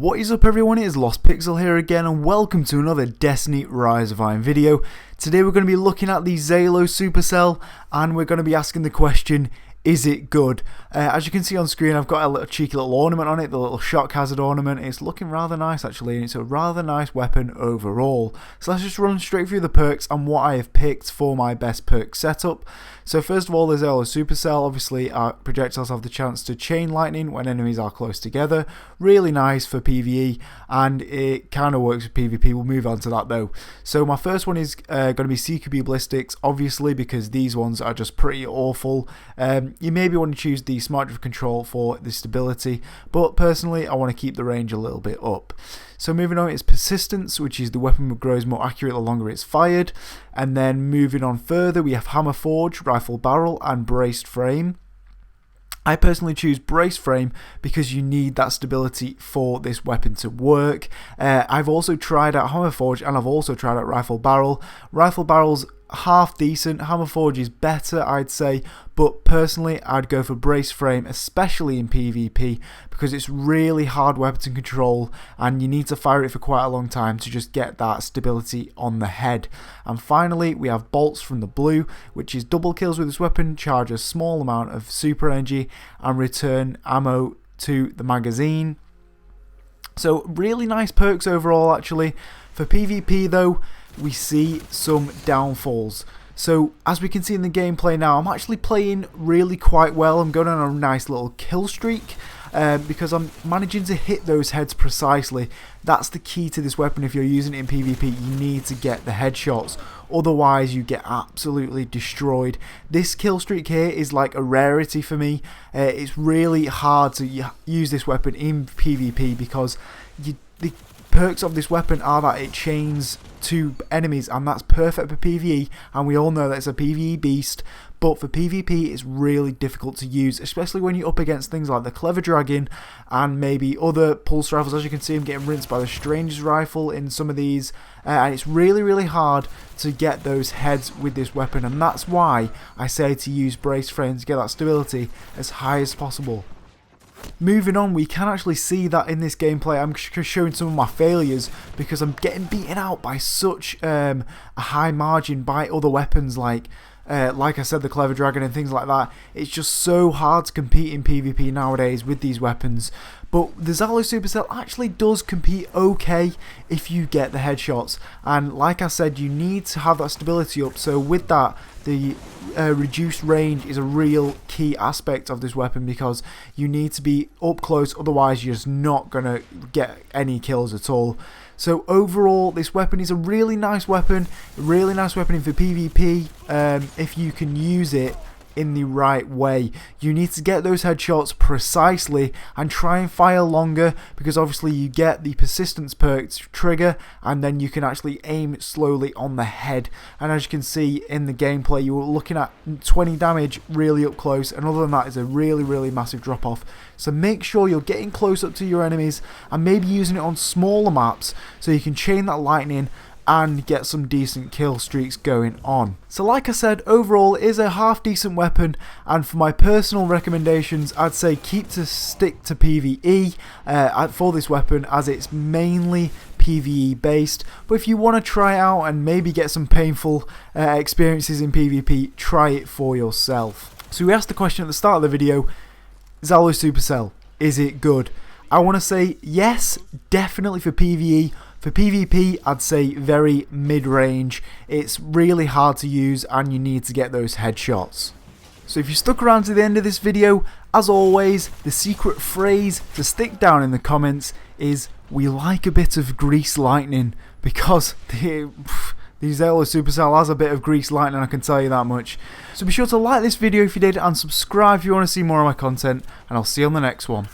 What is up everyone, it is Lost Pixel here again and welcome to another Destiny Rise of Iron video. Today we're going to be looking at the Zhalo Supercell and we're going to be asking the question, is it good? As you can see on screen, I've got a little cheeky little ornament on it, the little shock hazard ornament. It's looking rather nice actually, and it's a rather nice weapon overall. So let's just run straight through the perks and what I have picked for my best perk setup. So first of all, the Zhalo Supercell. Obviously our projectiles have the chance to chain lightning when enemies are close together. Really nice for PvE, and it kind of works with PvP. We'll move on to that though. So my first one is going to be CQB ballistics, obviously, because these ones are just pretty awful. You maybe want to choose the smart drift control for the stability, but personally I want to keep the range a little bit up. So moving on is persistence, which is the weapon that grows more accurate the longer it's fired. And then moving on further, we have hammer forge, rifle barrel and braced frame. I personally choose braced frame because you need that stability for this weapon to work. I've also tried out hammer forge and I've also tried out rifle barrel. Rifle barrel's half decent, hammer forge is better I'd say, but personally I'd go for braced frame, especially in PvP, because it's really hard weapon to control and you need to fire it for quite a long time to just get that stability on the head. And finally we have bolts from the blue, which is double kills with this weapon, charge a small amount of super energy and return ammo to the magazine. So really nice perks overall actually. For PvP though, we see some downfalls. So as we can see in the gameplay now, I'm actually playing really quite well. I'm going on a nice little kill streak because I'm managing to hit those heads precisely. That's the key to this weapon. If you're using it in PvP, you need to get the headshots, otherwise you get absolutely destroyed. This kill streak here is like a rarity for me. It's really hard to use this weapon in PvP because the perks of this weapon are that it chains two enemies, and that's perfect for PvE, and we all know that it's a PvE beast. But for PvP it's really difficult to use, especially when you're up against things like the Clever Dragon and maybe other pulse rifles. As you can see, I'm getting rinsed by the Stranger's Rifle in some of these, and it's really hard to get those heads with this weapon, and that's why I say to use brace frame to get that stability as high as possible. Moving on, we can actually see that in this gameplay I'm showing some of my failures because I'm getting beaten out by such a high margin by other weapons like I said, the Clever Dragon and things like that. It's just so hard to compete in PvP nowadays with these weapons. But the Zhalo Supercell actually does compete okay if you get the headshots. And like I said, you need to have that stability up. So with that, the reduced range is a real key aspect of this weapon because you need to be up close, otherwise you're just not going to get any kills at all. So overall, this weapon is a really nice weapon for PvP if you can use it in the right way. You need to get those headshots precisely and try and fire longer, because obviously you get the persistence perk to trigger and then you can actually aim slowly on the head. And as you can see in the gameplay, you're looking at 20 damage really up close, and other than that is a really massive drop off. So make sure you're getting close up to your enemies and maybe using it on smaller maps so you can chain that lightning and get some decent kill streaks going on. So like I said, overall it is a half decent weapon, and for my personal recommendations I'd say stick to PvE for this weapon, as it's mainly PvE based. But if you want to try it out and maybe get some painful experiences in PvP, try it for yourself. So we asked the question at the start of the video, Zhalo Supercell, is it good? I want to say yes, definitely for PvE. For PvP, I'd say very mid-range. It's really hard to use and you need to get those headshots. So if you stuck around to the end of this video, as always, the secret phrase to stick down in the comments is, we like a bit of grease lightning, because the Zhalo Supercell has a bit of grease lightning, I can tell you that much. So be sure to like this video if you did and subscribe if you want to see more of my content, and I'll see you on the next one.